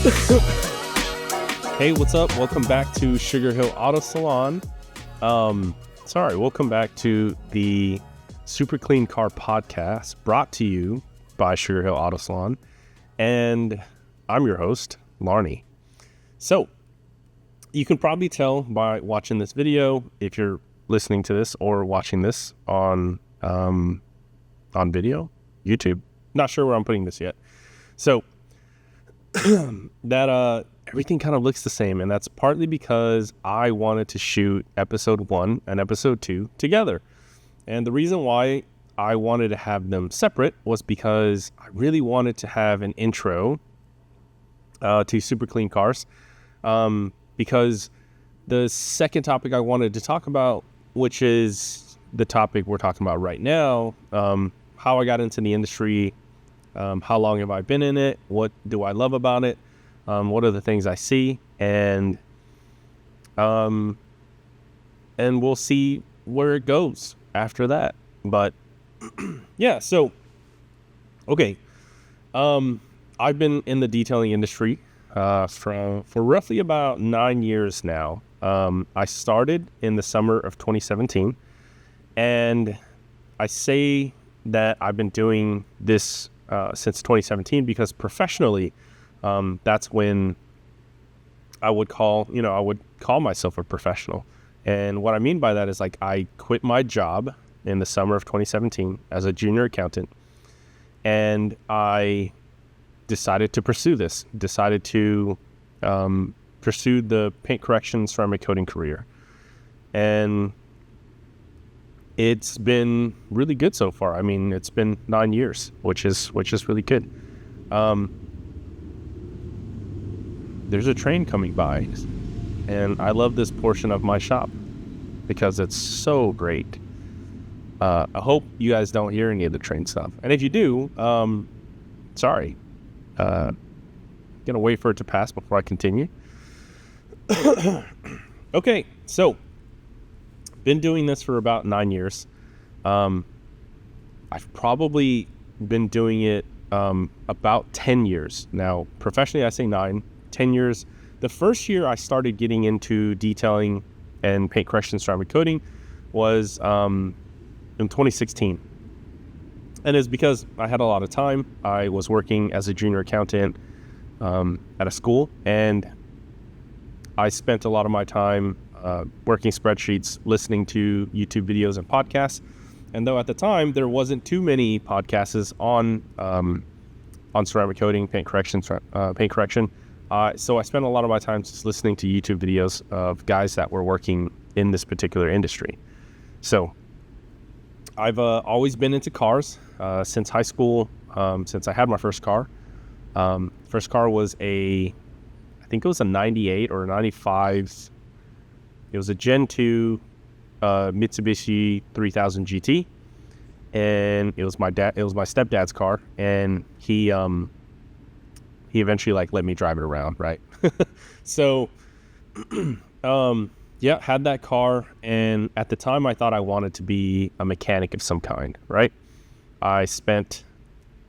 Hey, what's up? Welcome back to SugarHillAutoSalon. Welcome back to the Super Clean Car Podcast, brought to you by SugarHillAutoSalon. And I'm your host, Larnie. So, you can probably tell by watching this video, if you're listening to this or watching this on video, YouTube. Not sure where I'm putting this yet. So, that everything kind of looks the same, and that's partly because I wanted to shoot episode 1 and episode 2 together. And the reason why I wanted to have them separate was because I really wanted to have an intro to Super Clean Cars, because the second topic I wanted to talk about, which is the topic we're talking about right now, how I got into the industry, how long have I been in it, what do I love about it, what are the things I see, and we'll see where it goes after that. But yeah, so okay, I've been in the detailing industry for roughly about 9 years now. I started in the summer of 2017, and I say that I've been doing this since 2017 because professionally, that's when I would call myself a professional. And what I mean by that is, like, I quit my job in the summer of 2017 as a junior accountant, and I decided to pursue the paint correction ceramic coating career. And it's been really good so far. I mean, it's been 9 years, which is really good. There's a train coming by, and I love this portion of my shop because it's so great. I hope you guys don't hear any of the train stuff. And if you do, sorry. Gonna wait for it to pass before I continue. Okay, so been doing this for about 9 years. I've probably been doing it about 10 years now. Professionally, I say 9, 10 years. The first year I started getting into detailing and paint correction ceramic coating was in 2016. And it's because I had a lot of time. I was working as a junior accountant at a school, and I spent a lot of my time working spreadsheets, listening to YouTube videos and podcasts. And though at the time there wasn't too many podcasts on ceramic coating, paint correction, so I spent a lot of my time just listening to YouTube videos of guys that were working in this particular industry. So I've always been into cars since high school, since I had my first car. First car was I think it was a 98 or a 95. It was a Gen 2 Mitsubishi 3000 GT, and it was my stepdad's car, and he eventually let me drive it around, right? So yeah, had that car, and at the time I thought I wanted to be a mechanic of some kind, right? I spent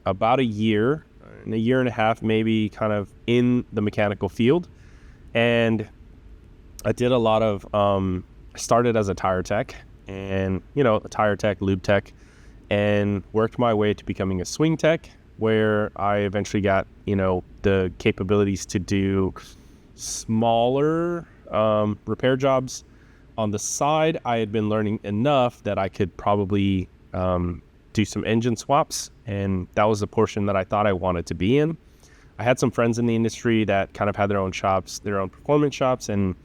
about a year and a half maybe kind of in the mechanical field, and I did a lot of I started as a tire tech, and a tire tech, lube tech, and worked my way to becoming a swing tech, where I eventually got the capabilities to do smaller repair jobs. On the side, I had been learning enough that I could probably do some engine swaps, and that was the portion that I thought I wanted to be in. I had some friends in the industry that kind of had their own shops, their own performance shops, and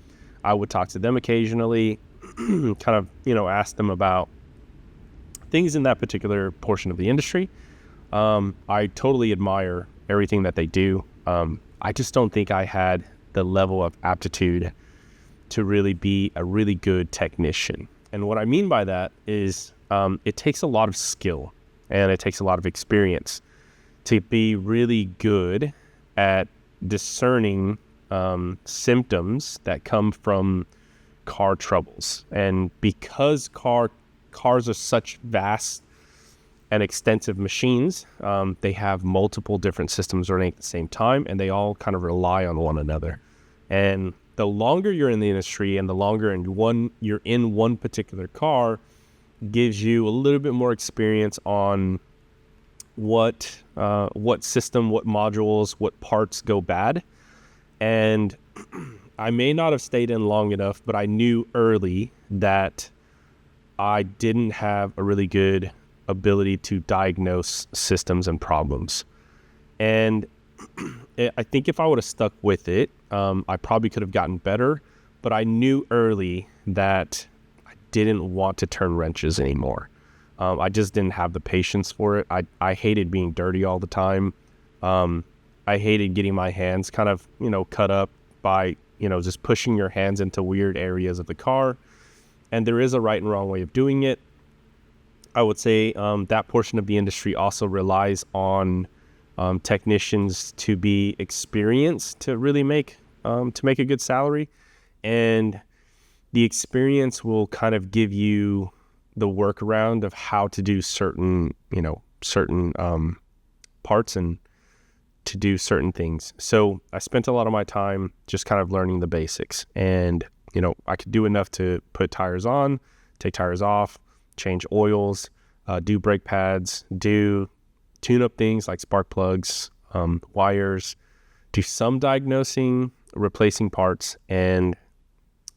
I would talk to them occasionally, kind of, ask them about things in that particular portion of the industry. I totally admire everything that they do. I just don't think I had the level of aptitude to really be a really good technician. And what I mean by that is it takes a lot of skill and it takes a lot of experience to be really good at discerning symptoms that come from car troubles. And because cars are such vast and extensive machines. They have multiple different systems running at the same time, and they all kind of rely on one another. And the longer you're in the industry and the longer you're in one particular car gives you a little bit more experience on what system, what modules, what parts go bad. And I may not have stayed in long enough, but I knew early that I didn't have a really good ability to diagnose systems and problems. And I think if I would have stuck with it, I probably could have gotten better, but I knew early that I didn't want to turn wrenches anymore. I just didn't have the patience for it. I hated being dirty all the time. I hated getting my hands kind of, cut up by, just pushing your hands into weird areas of the car. And there is a right and wrong way of doing it. I would say that portion of the industry also relies on technicians to be experienced to really make a good salary. And the experience will kind of give you the workaround of how to do certain parts and to do certain things. So I spent a lot of my time just kind of learning the basics, and I could do enough to put tires on, take tires off, change oils, do brake pads, do tune-up things like spark plugs, wires, do some diagnosing, replacing parts. And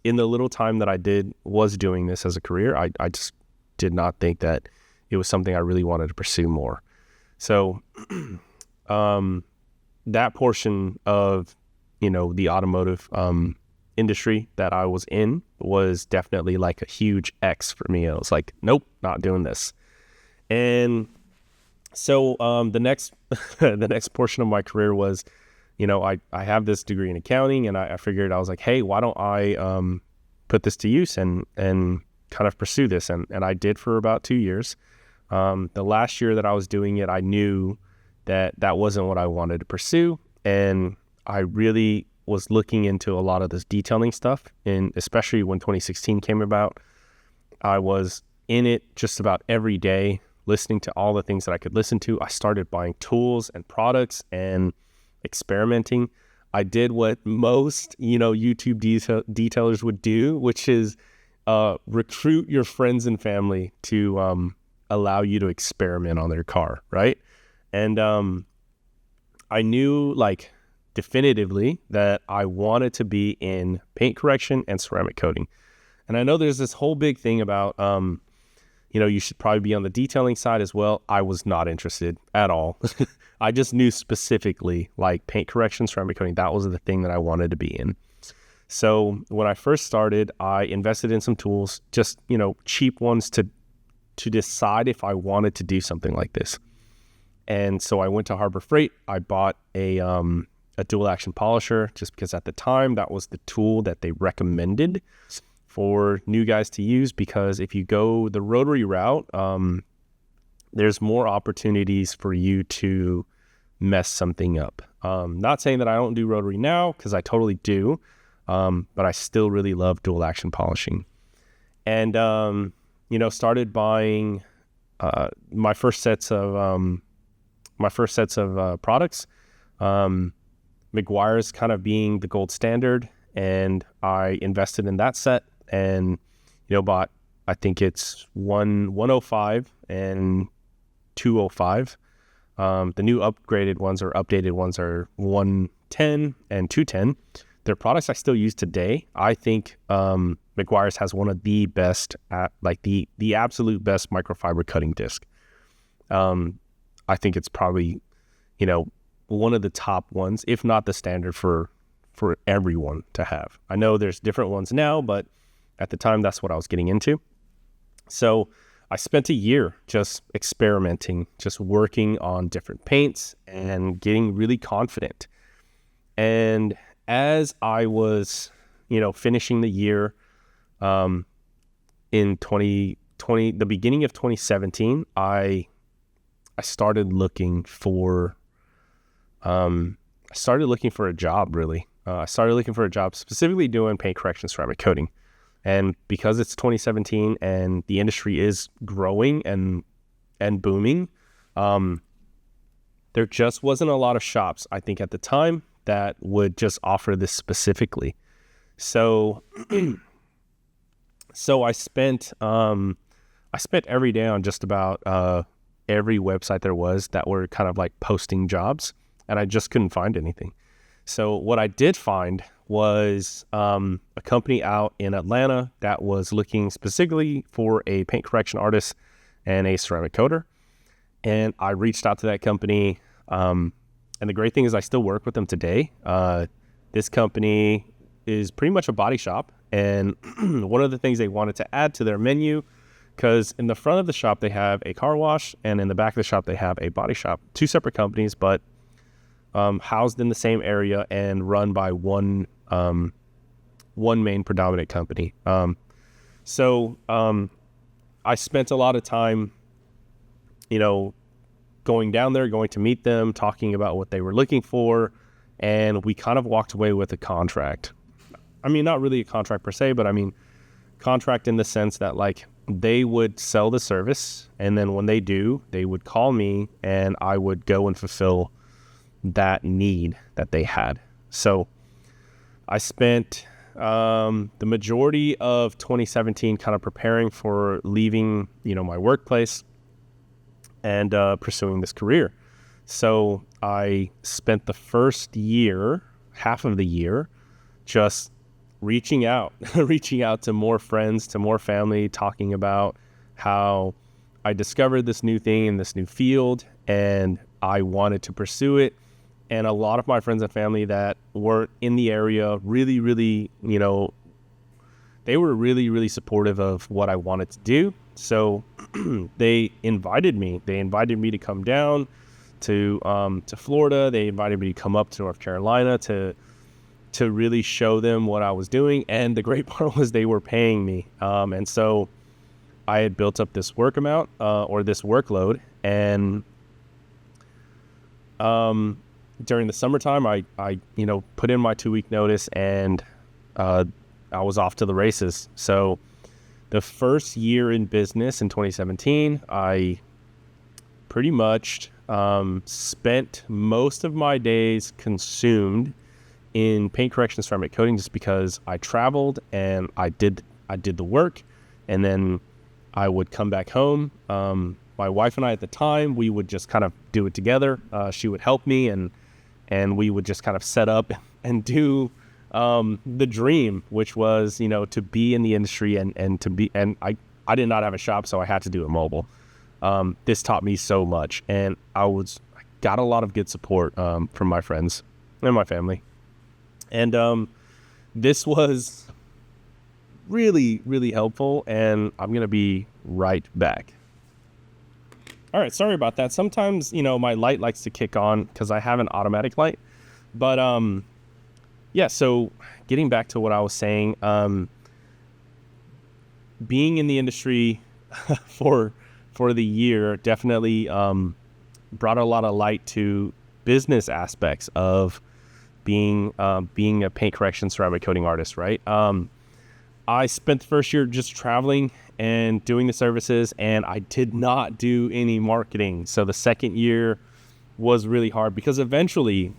in the little time that I was doing this as a career, I just did not think that it was something I really wanted to pursue more. So that portion of, the automotive industry that I was in was definitely like a huge X for me. I was like, nope, not doing this. And so the next the next portion of my career was, I have this degree in accounting, and I figured, I was like, hey, why don't I put this to use and kind of pursue this? And I did for about 2 years. The last year that I was doing it, I knew that wasn't what I wanted to pursue. And I really was looking into a lot of this detailing stuff. And especially when 2016 came about, I was in it just about every day, listening to all the things that I could listen to. I started buying tools and products and experimenting. I did what most, YouTube detailers would do, which is recruit your friends and family to allow you to experiment on their car, right? And I knew definitively that I wanted to be in paint correction and ceramic coating. And I know there's this whole big thing about, you should probably be on the detailing side as well. I was not interested at all. I just knew specifically paint correction, ceramic coating, that was the thing that I wanted to be in. So when I first started, I invested in some tools, just, cheap ones to decide if I wanted to do something like this. And so I went to Harbor Freight. I bought a dual action polisher just because at the time that was the tool that they recommended for new guys to use, because if you go the rotary route, there's more opportunities for you to mess something up. Not saying that I don't do rotary now, because I totally do, but I still really love dual action polishing. And started buying my first sets of products. McGuire's kind of being the gold standard, and I invested in that set and bought, I think it's 105 and 205. The new upgraded ones or updated ones are 110 and 210. They're products I still use today. I think McGuire's has one of the best, the absolute best microfiber cutting disc. I think it's probably, one of the top ones, if not the standard for everyone to have. I know there's different ones now, but at the time, that's what I was getting into. So I spent a year just experimenting, just working on different paints and getting really confident. And as I was, finishing the year, in 2020, the beginning of 2017, I started looking for a job, really. I started looking for a job specifically doing paint correction, ceramic coating. And because it's 2017 and the industry is growing and and booming, there just wasn't a lot of shops, I think, at the time that would just offer this specifically. So, I spent every day on just about every website there was that were kind of like posting jobs, and I just couldn't find anything. So what I did find was a company out in Atlanta that was looking specifically for a paint correction artist and a ceramic coater. And I reached out to that company. And the great thing is I still work with them today. This company is pretty much a body shop. And one of the things they wanted to add to their menu, because in the front of the shop, they have a car wash, and in the back of the shop, they have a body shop. Two separate companies, but housed in the same area and run by one main predominant company. So I spent a lot of time, going down there, going to meet them, talking about what they were looking for, and we kind of walked away with a contract. I mean, not really a contract per se, but I mean, contract in the sense that like they would sell the service, and then when they do, they would call me and I would go and fulfill that need that they had. So I spent the majority of 2017 kind of preparing for leaving, my workplace and pursuing this career. So I spent the first year, half of the year, just reaching out to more friends, to more family, talking about how I discovered this new thing in this new field and I wanted to pursue it. And a lot of my friends and family that weren't in the area really, really, they were really, really supportive of what I wanted to do. So they invited me to come down to Florida. They invited me to come up to North Carolina to really show them what I was doing. And the great part was they were paying me. And so I had built up this work amount or this workload. And during the summertime, I put in my 2-week notice and I was off to the races. So the first year in business in 2017, I pretty much spent most of my days consumed in paint correction and ceramic coating, just because I traveled and I did the work, and then I would come back home. My wife and I at the time, we would just kind of do it together. She would help me, and we would just kind of set up and do the dream, which was, to be in the industry and to be, and I did not have a shop, so I had to do it mobile. This taught me so much, and I got a lot of good support from my friends and my family. And this was really, really helpful, and I'm going to be right back. All right, sorry about that. Sometimes, my light likes to kick on because I have an automatic light. But, so getting back to what I was saying, being in the industry for the year definitely brought a lot of light to business aspects of being a paint correction ceramic coating artist, right? I spent the first year just traveling and doing the services, and I did not do any marketing. So the second year was really hard because eventually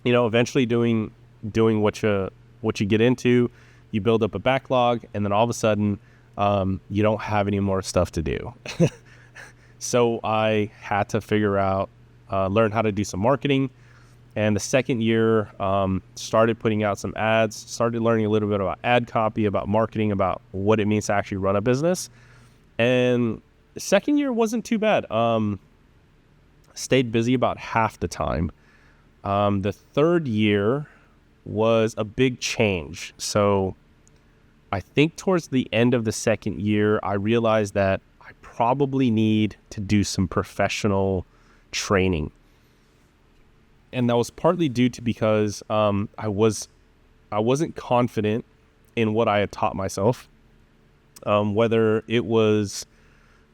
doing what you get into, you build up a backlog, and then all of a sudden you don't have any more stuff to do. So I had to figure out, learn how to do some marketing. And the second year, started putting out some ads, started learning a little bit about ad copy, about marketing, about what it means to actually run a business. And the second year wasn't too bad. Stayed busy about half the time. The third year was a big change. So I think towards the end of the second year, I realized that I probably need to do some professional training. And that was partly due to because I wasn't confident in what I had taught myself, whether it was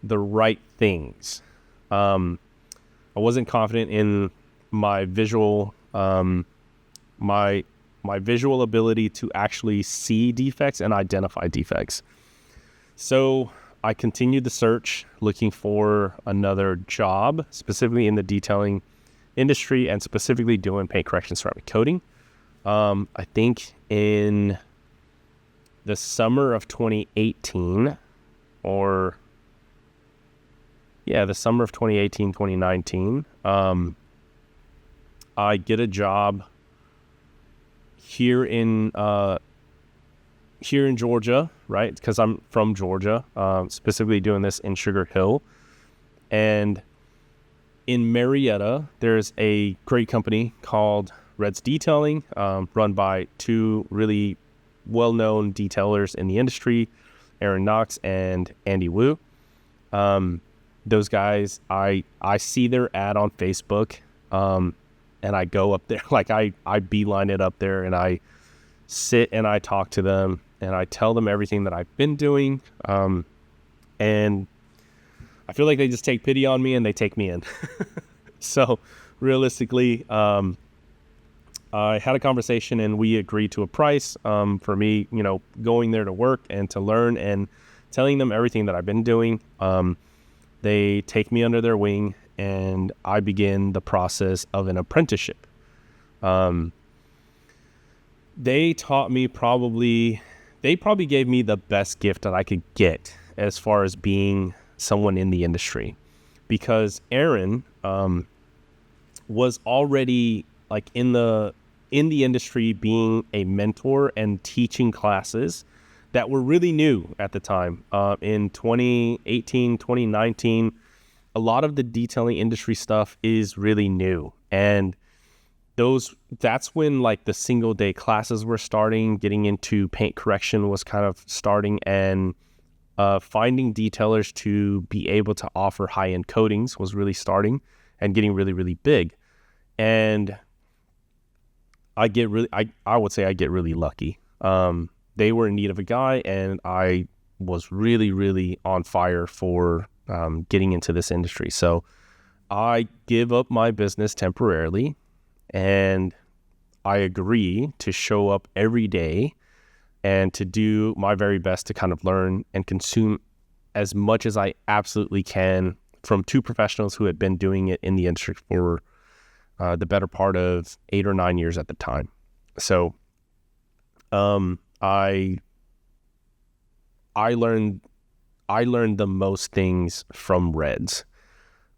the right things. I wasn't confident in my visual my visual ability to actually see defects and identify defects. So I continued the search, looking for another job, specifically in the detailing industry and specifically doing paint correction ceramic coating. I think in the summer of 2018 the summer of 2018, 2019, I get a job here in Georgia, right? Because I'm from Georgia, specifically doing this in Sugar Hill. And in Marietta, there's a great company called Red's Detailing, run by two really well-known detailers in the industry, Aaron Knox and Andy Wu. Those guys, I see their ad on Facebook, and I go up there, like I beeline it up there, and I sit and I talk to them, and I tell them everything that I've been doing, and I feel like they just take pity on me and they take me in. So realistically, I had a conversation and we agreed to a price for me, going there to work and to learn and telling them everything that I've been doing. They take me under their wing and I begin the process of an apprenticeship. They probably gave me the best gift that I could get as far as being someone in the industry, because Aaron was already like in the industry, being a mentor and teaching classes that were really new at the time. In 2018, 2019, a lot of the detailing industry stuff is really new. And that's when like the single day classes were starting, getting into paint correction was kind of starting, and finding detailers to be able to offer high-end coatings was really starting and getting really, really big. And I would say I get really lucky. They were in need of a guy, and I was really, really on fire for getting into this industry. So I give up my business temporarily, and I agree to show up every day and to do my very best to kind of learn and consume as much as I absolutely can from two professionals who had been doing it in the industry for the better part of 8 or 9 years at the time. So I learned the most things from Reds.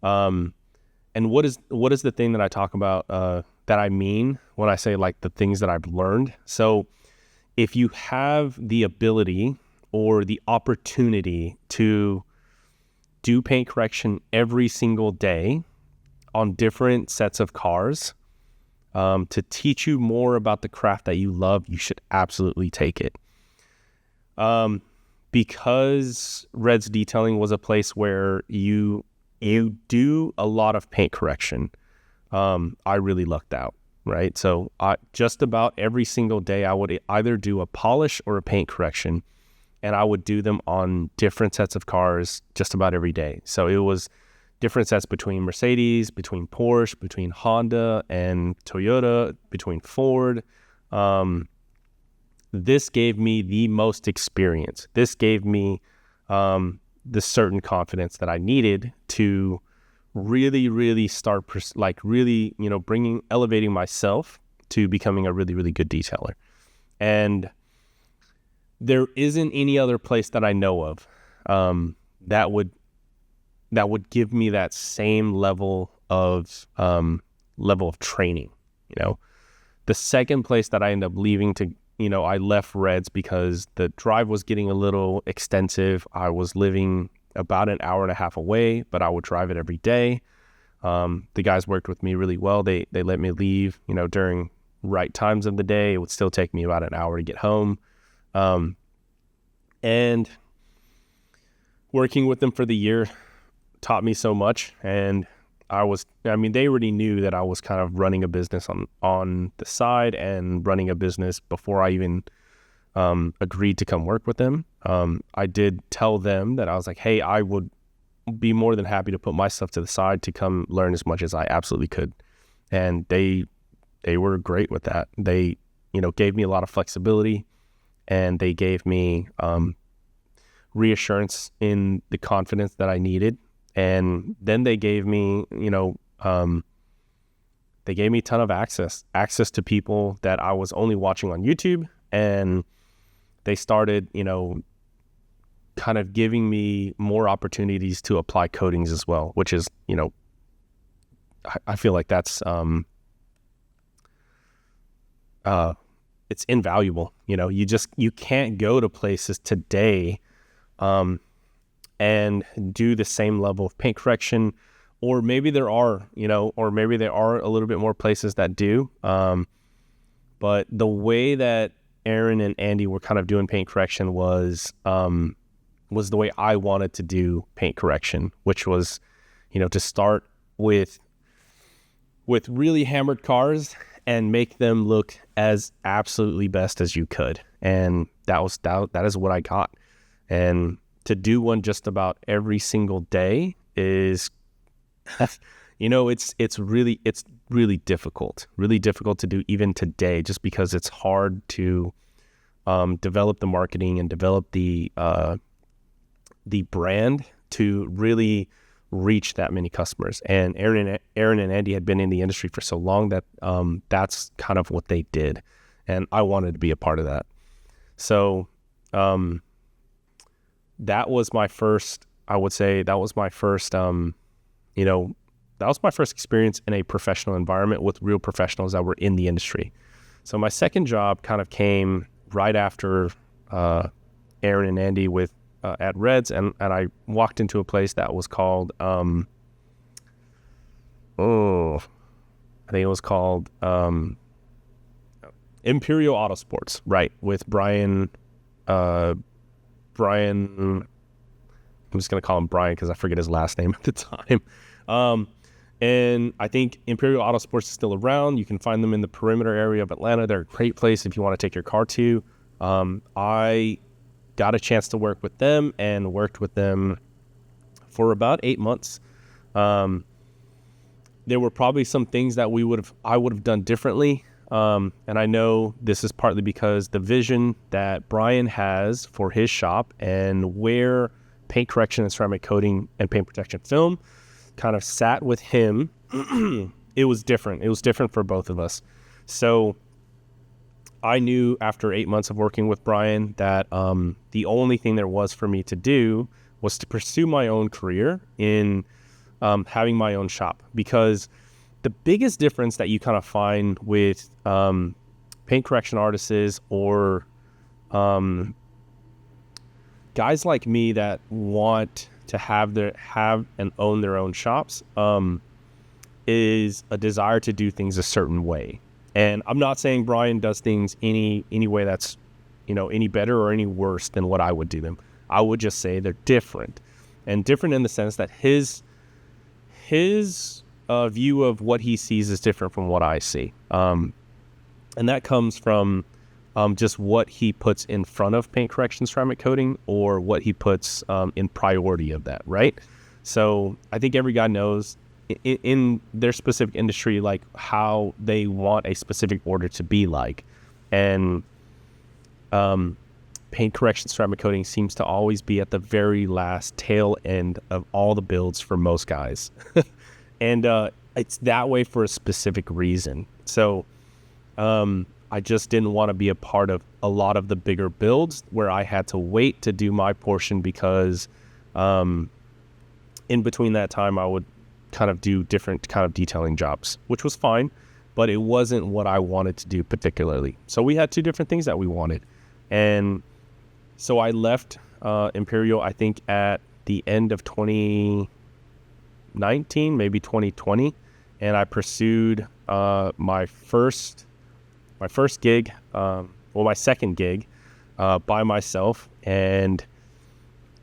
And what is the thing that I talk about that I mean when I say like the things that I've learned? So if you have the ability or the opportunity to do paint correction every single day on different sets of cars, to teach you more about the craft that you love, you should absolutely take it. Because Red's Detailing was a place where you do a lot of paint correction, I really lucked out, right? So just about every single day, I would either do a polish or a paint correction, and I would do them on different sets of cars just about every day. So it was different sets between Mercedes, between Porsche, between Honda and Toyota, between Ford. This gave me the most experience. This gave me the certain confidence that I needed to really, really start, elevating myself to becoming a really, really good detailer. And there isn't any other place that I know of that would give me that same level of training. The second place that I ended up leaving I left Reds because the drive was getting a little extensive. I was living about an hour and a half away, but I would drive it every day. The guys worked with me really well. They let me leave, during right times of the day. It would still take me about an hour to get home. And working with them for the year taught me so much. And they already knew that I was kind of running a business on the side and running a business before I even agreed to come work with them. I did tell them that I was like, hey, I would be more than happy to put my stuff to the side to come learn as much as I absolutely could. And they were great with that. They, gave me a lot of flexibility, and they gave me reassurance in the confidence that I needed. And then they gave me, they gave me a ton of access to people that I was only watching on YouTube. And they started, kind of giving me more opportunities to apply coatings as well, which is, I feel like that's, it's invaluable. You can't go to places today, and do the same level of paint correction, or maybe there are, a little bit more places that do. But the way that Aaron and Andy were kind of doing paint correction was the way I wanted to do paint correction, which was, to start with really hammered cars and make them look as absolutely best as you could. And that is what I got. And to do one just about every single day is, it's really difficult to do even today, just because it's hard to develop the marketing and develop the brand to really reach that many customers. And Aaron and Andy had been in the industry for so long that that's kind of what they did, and I wanted to be a part of that. So that was my first, I would say that was my first experience in a professional environment with real professionals that were in the industry. So my second job kind of came right after Aaron and Andy with at Reds, and I walked into a place that was called I think it was called Imperial Autosports, right, with Brian, I'm just going to call him Brian because I forget his last name at the time. And I think Imperial Autosports is still around. You can find them in the perimeter area of Atlanta. They're a great place if you want to take your car to. I got a chance to work with them and worked with them for about 8 months. There were probably some things that I would have done differently. And I know this is partly because the vision that Brian has for his shop and where paint correction and ceramic coating and paint protection film kind of sat with him, it was different. It was different for both of us. So I knew after 8 months of working with Brian that the only thing there was for me to do was to pursue my own career in having my own shop. Because the biggest difference that you kind of find with paint correction artists or guys like me that want to have and own their own shops is a desire to do things a certain way. And I'm not saying Brian does things any way that's, any better or any worse than what I would do them. I would just say they're different, and different in the sense that his view of what he sees is different from what I see. And that comes from just what he puts in front of paint correction ceramic coating, or what he puts in priority of that, right? So I think every guy knows in their specific industry, like how they want a specific order to be like. And paint correction ceramic coating seems to always be at the very last tail end of all the builds for most guys. And it's that way for a specific reason. So I just didn't want to be a part of a lot of the bigger builds where I had to wait to do my portion, because in between that time I would kind of do different kind of detailing jobs, which was fine, but it wasn't what I wanted to do particularly. So we had two different things that we wanted. And so I left Imperial, I think at the end of 2019, maybe 2020. And I pursued my second gig by myself, and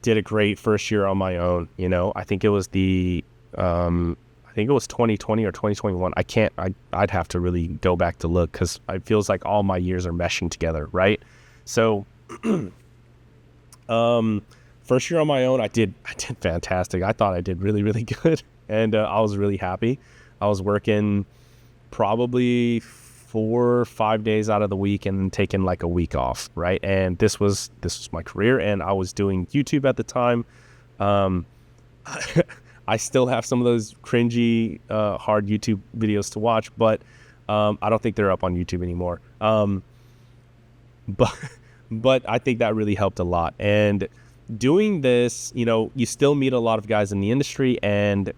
did a great first year on my own. I think it was 2020 or 2021. I'd have to really go back to look, because it feels like all my years are meshing together, right? So first year on my own, I did fantastic. I thought I did really, really good, and I was really happy. I was working probably 4 or 5 days out of the week and taking like a week off, right? And this was my career, and I was doing YouTube at the time. I still have some of those cringy, hard YouTube videos to watch, but I don't think they're up on YouTube anymore. But I think that really helped a lot. And doing this, you still meet a lot of guys in the industry, and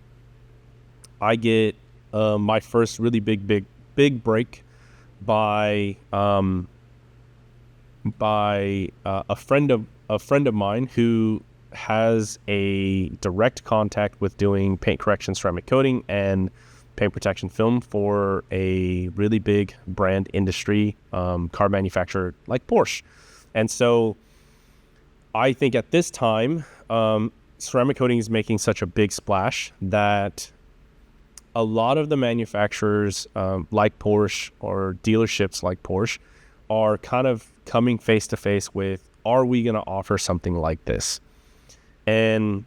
I get my first really big break by a friend of mine who has a direct contact with doing paint correction, ceramic coating, and paint protection film for a really big brand industry car manufacturer like Porsche. And so I think at this time, ceramic coating is making such a big splash that a lot of the manufacturers like Porsche or dealerships like Porsche are kind of coming face to face with, are we going to offer something like this? And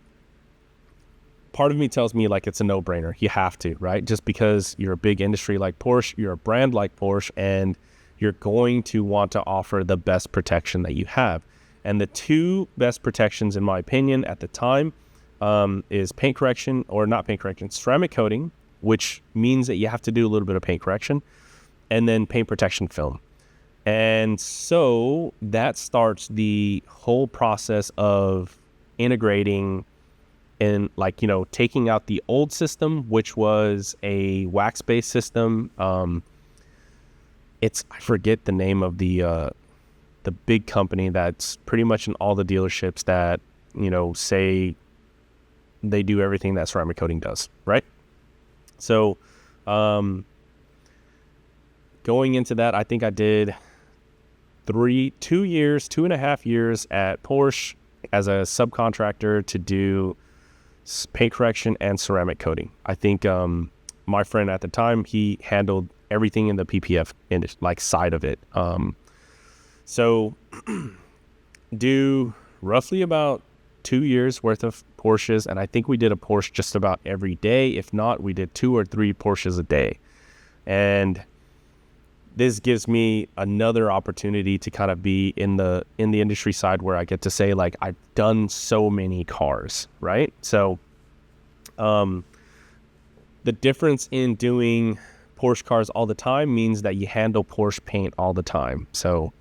part of me tells me like it's a no-brainer. You have to, right? Just because you're a big industry like Porsche, you're a brand like Porsche, and you're going to want to offer the best protection that you have. And the two best protections, in my opinion, at the time is paint correction, or not paint correction, ceramic coating, which means that you have to do a little bit of paint correction, and then paint protection film. And so that starts the whole process of integrating and taking out the old system, which was a wax-based system. I forget the name of the big company that's pretty much in all the dealerships that, say they do everything that ceramic coating does, right? So going into that, I think I did 2.5 years at Porsche as a subcontractor to do paint correction and ceramic coating. I think my friend at the time, he handled everything in the PPF side of it. So do roughly about 2 years worth of Porsches, and I think we did a Porsche just about every day. If not, we did 2 or 3 Porsches a day. And this gives me another opportunity to kind of be in the industry side where I get to say, like, I've done so many cars, right? So the difference in doing Porsche cars all the time means that you handle Porsche paint all the time. So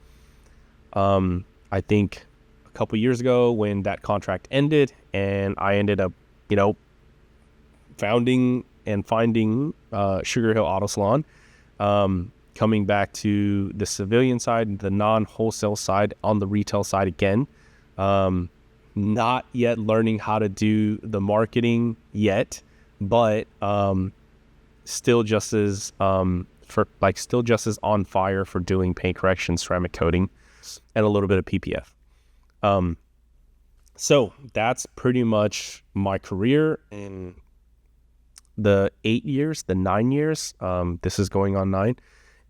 I think a couple years ago when that contract ended and I ended up, founding and finding SugarHillAutoSalon, coming back to the civilian side, the non-wholesale side, on the retail side again. Not yet learning how to do the marketing yet, but still just as on fire for doing paint correction, ceramic coating, and a little bit of PPF. So that's pretty much my career in the 9 years. This is going on 9.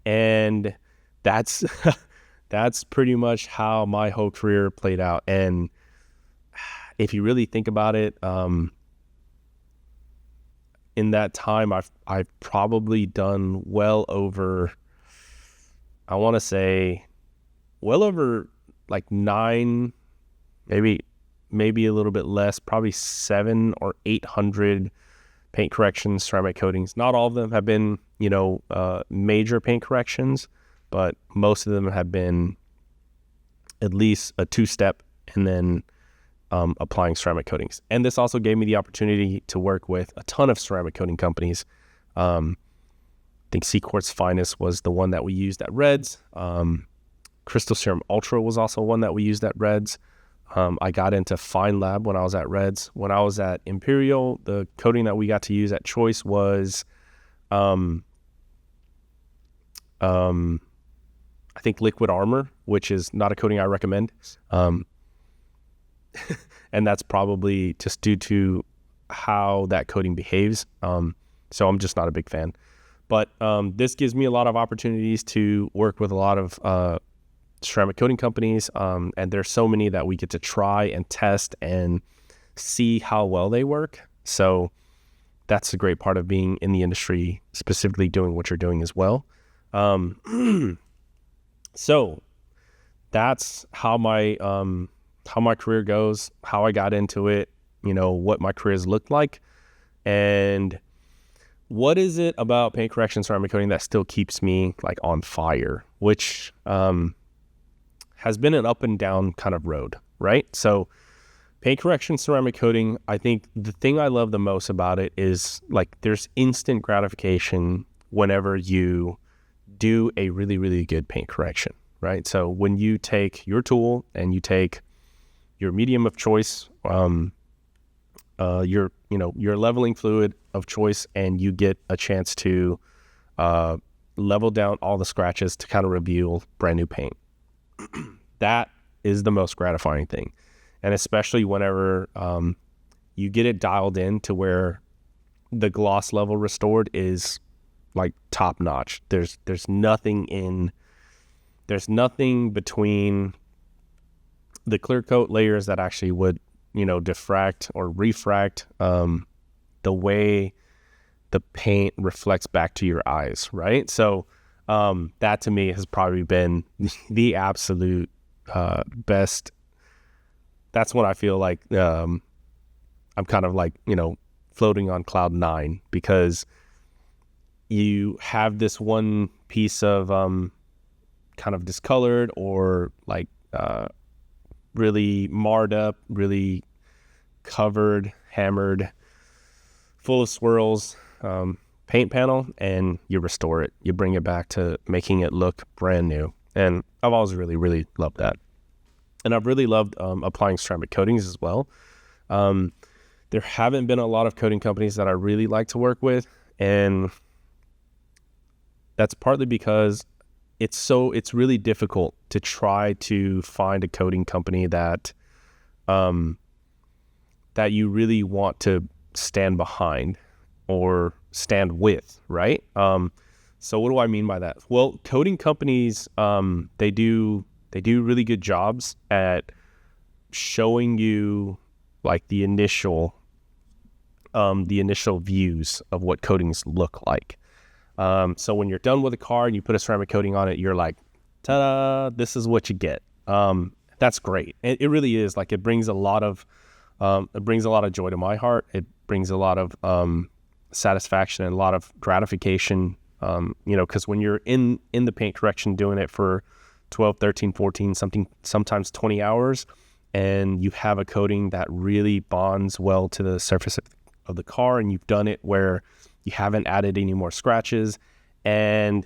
And that's pretty much how my whole career played out. And if you really think about it, in that time, I've probably done well over, I want to say, well over like 9, maybe a little bit less, probably 700 or 800 paint corrections, ceramic coatings. Not all of them have been, major paint corrections, but most of them have been at least a 2-step and then applying ceramic coatings. And this also gave me the opportunity to work with a ton of ceramic coating companies. I think Seaquartz Finest was the one that we used at Reds. Crystal Serum Ultra was also one that we used at Reds. I got into Fine Lab when I was at Reds. When I was at Imperial, the coating that we got to use at Choice was, I think Liquid Armor, which is not a coating I recommend. And that's probably just due to how that coating behaves. So I'm just not a big fan. But this gives me a lot of opportunities to work with a lot of ceramic coating companies, and there's so many that we get to try and test and see how well they work. So that's a great part of being in the industry, specifically doing what you're doing as well. So that's how my career goes, how I got into it, what my career's looked like. And what is it about paint correction ceramic coating that still keeps me like on fire, which has been an up and down kind of road, right? So paint correction ceramic coating, I think the thing I love the most about it is like there's instant gratification whenever you do a really, really good paint correction, right? So when you take your tool and you take your medium of choice, your leveling fluid of choice, and you get a chance to level down all the scratches to kind of reveal brand new paint. That is the most gratifying thing. And especially whenever you get it dialed in to where the gloss level restored is like top notch. There's nothing between the clear coat layers that actually would, diffract or refract the way the paint reflects back to your eyes, right? So that to me has probably been the absolute best. That's when I feel like I'm kind of like, floating on cloud 9, because you have this one piece of kind of discolored or like really marred up, really covered, hammered, full of swirls paint panel, and you restore it. You bring it back to making it look brand new. And I've always really, really loved that. And I've really loved applying ceramic coatings as well. There haven't been a lot of coating companies that I really like to work with, and that's partly because it's really difficult to try to find a coating company that you really want to stand behind or stand with, right? So what do I mean by that? Well, coating companies, they do really good jobs at showing you like the initial views of what coatings look like. So when you're done with a car and you put a ceramic coating on it, you're like, ta-da, this is what you get. That's great. It really is. Like, it brings a lot of joy to my heart. It brings a lot of satisfaction and a lot of gratification, because when you're in the paint correction doing it for 12, 13, 14, sometimes 20 hours, and you have a coating that really bonds well to the surface of the car, and you've done it where you haven't added any more scratches, and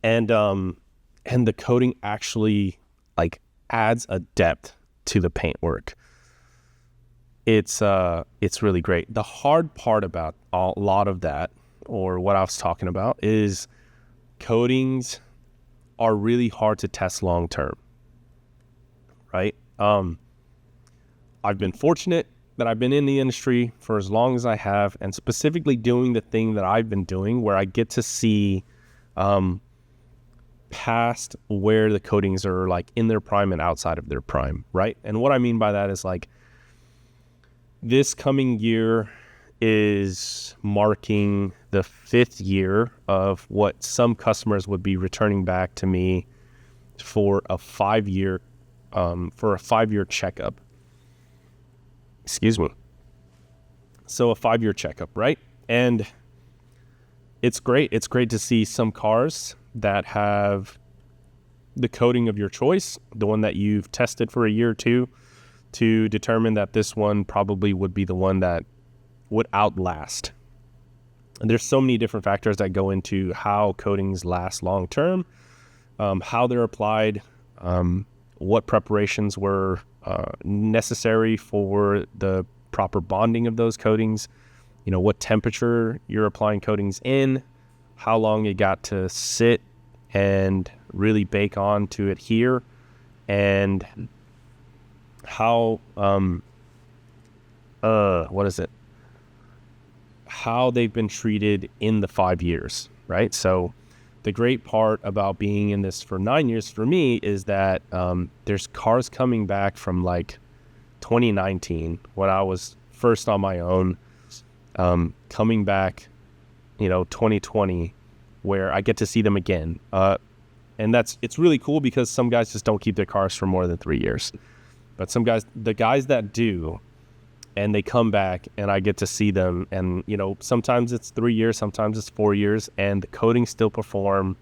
the coating actually like adds a depth to the paint work. It's really great. The hard part about a lot of that, or what I was talking about, is coatings are really hard to test long term, right? I've been fortunate that I've been in the industry for as long as I have, and specifically doing the thing that I've been doing, where I get to see past where the coatings are like in their prime and outside of their prime, right? And what I mean by that is like this coming year is marking the 5th year of what some customers would be returning back to me for a 5-year checkup. Excuse me. So a 5-year checkup, right? And it's great. It's great to see some cars that have the coating of your choice, the one that you've tested for a year or two, to determine that this one probably would be the one that would outlast. And there's so many different factors that go into how coatings last long term, how they're applied, what preparations were necessary for the proper bonding of those coatings, what temperature you're applying coatings in, how long it got to sit and really bake on to adhere, and how how they've been treated in the 5 years, right? So the great part about being in this for 9 years for me is that there's cars coming back from like 2019 when I was first on my own, coming back, 2020, where I get to see them again. And it's really cool because some guys just don't keep their cars for more than 3 years. But the guys that do, and they come back and I get to see them, and sometimes it's 3 years, sometimes it's 4 years, and the coatings still perform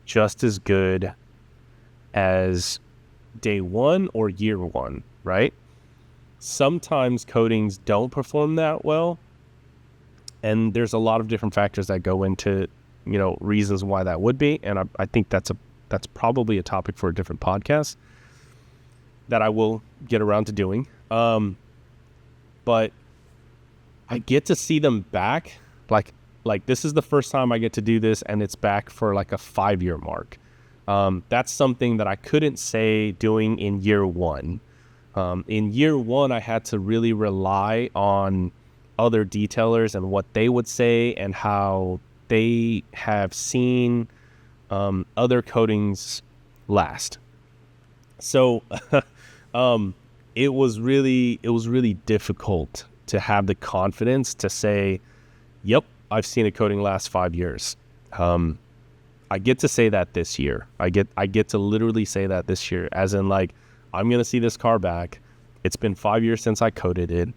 just as good as day one or year one, right? Sometimes coatings don't perform that well, and there's a lot of different factors that go into reasons why that would be, and I think that's probably a topic for a different podcast that I will get around to doing. But I get to see them back. Like this is the first time I get to do this, and it's back for like a 5-year mark. That's something that I couldn't say doing in year one. In year one, I had to really rely on other detailers and what they would say and how they have seen other coatings last. So it was really difficult to have the confidence to say, yep, I've seen a coating last 5 years. I get to say that this year. I get to literally say that this year, as in like, I'm going to see this car back. It's been 5 years since I coated it.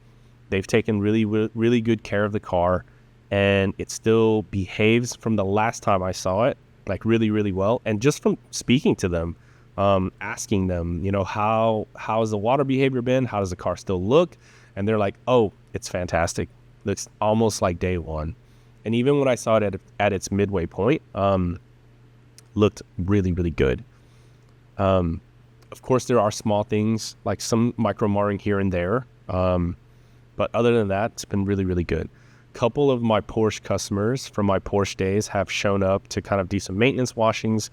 They've taken really, really good care of the car, and it still behaves from the last time I saw it, like really, really well. And just from speaking to them, asking them, how's the water behavior been? How does the car still look? And they're like, oh, it's fantastic. Looks almost like day one. And even when I saw it at its midway point, looked really, really good. Of course, there are small things like some micro marring here and there. But other than that, it's been really, really good. Couple of my Porsche customers from my Porsche days have shown up to kind of do some maintenance washings.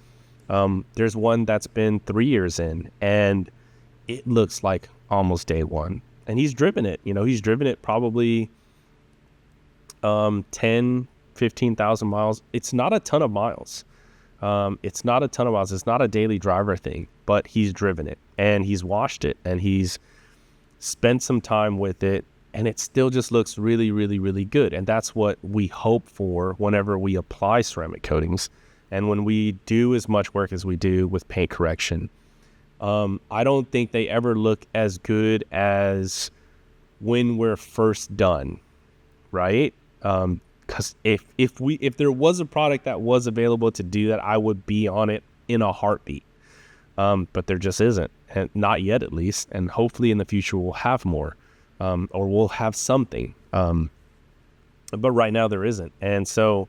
There's one that's been 3 years in, and it looks like almost day one. And he's driven it. He's driven it probably 10, 15,000 miles. It's not a ton of miles. It's not a daily driver thing, but he's driven it, and he's washed it, and he's spent some time with it, and it still just looks really, really, really good. And that's what we hope for whenever we apply ceramic coatings and when we do as much work as we do with paint correction. I don't think they ever look as good as when we're first done, right? Because if there was a product that was available to do that, I would be on it in a heartbeat. But there just isn't, and not yet at least. And hopefully in the future we'll have more, or we'll have something. But right now there isn't. And so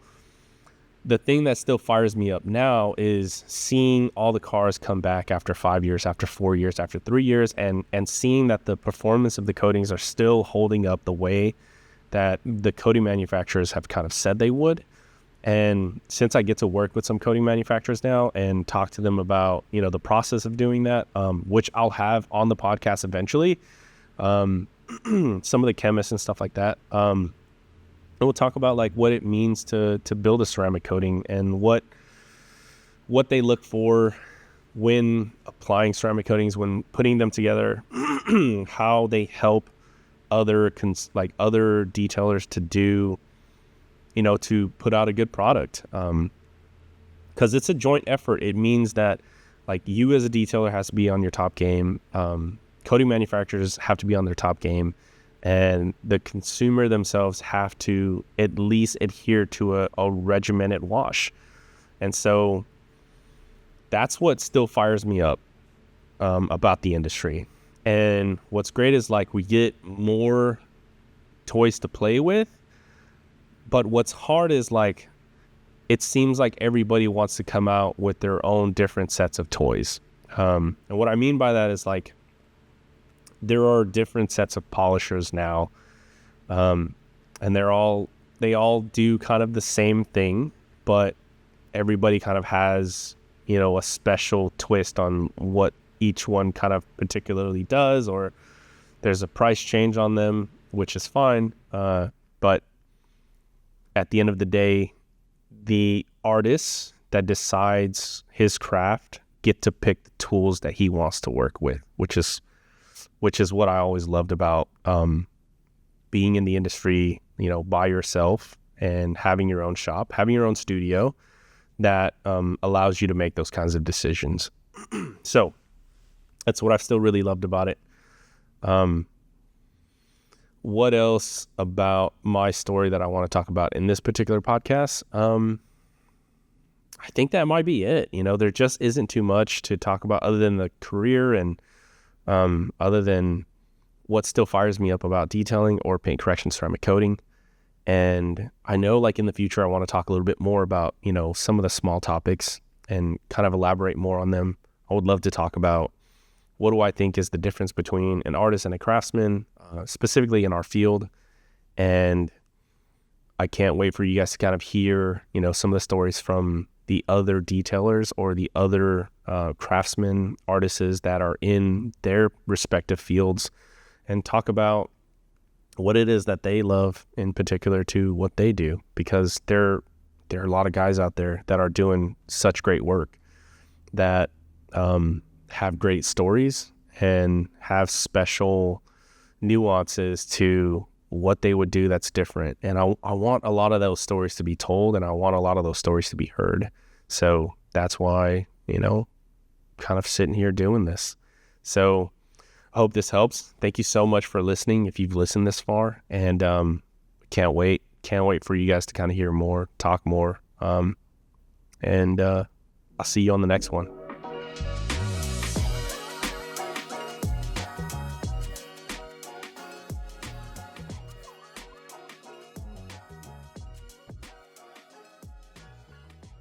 the thing that still fires me up now is seeing all the cars come back after 5 years, after 4 years, after 3 years, and seeing that the performance of the coatings are still holding up the way that the coating manufacturers have kind of said they would. And since I get to work with some coating manufacturers now and talk to them about, the process of doing that, which I'll have on the podcast eventually, some of the chemists and stuff like that, and we'll talk about like what it means to build a ceramic coating and what they look for when applying ceramic coatings, when putting them together, how they help other detailers to do, to put out a good product. Because it's a joint effort. It means that like you as a detailer has to be on your top game. Coating manufacturers have to be on their top game. And the consumer themselves have to at least adhere to a regimented wash. And so that's what still fires me up about the industry. And what's great is like we get more toys to play with. But what's hard is like it seems like everybody wants to come out with their own different sets of toys. And what I mean by that is like there are different sets of polishers now, and they all do kind of the same thing, but everybody kind of has, a special twist on what each one kind of particularly does, or there's a price change on them, which is fine. But at the end of the day, the artist that decides his craft get to pick the tools that he wants to work with, which is what I always loved about being in the industry, by yourself and having your own shop, having your own studio. that allows you to make those kinds of decisions. So that's what I've still really loved about it. What else about my story that I want to talk about in this particular podcast? I think that might be it. There just isn't too much to talk about other than the career and other than what still fires me up about detailing or paint correction ceramic coating. And I know like in the future, I want to talk a little bit more about, some of the small topics and kind of elaborate more on them. I would love to talk about what do I think is the difference between an artist and a craftsman, specifically in our field. And I can't wait for you guys to kind of hear, some of the stories from the other detailers or the other craftsmen, artists that are in their respective fields, and talk about what it is that they love in particular to what they do, because there are a lot of guys out there that are doing such great work that have great stories and have special nuances to what they would do that's different. And I want a lot of those stories to be told, and I want a lot of those stories to be heard. So that's why, kind of sitting here doing this. So I hope this helps. Thank you so much for listening if you've listened this far. And can't wait for you guys to kind of hear more, talk more. And I'll see you on the next one.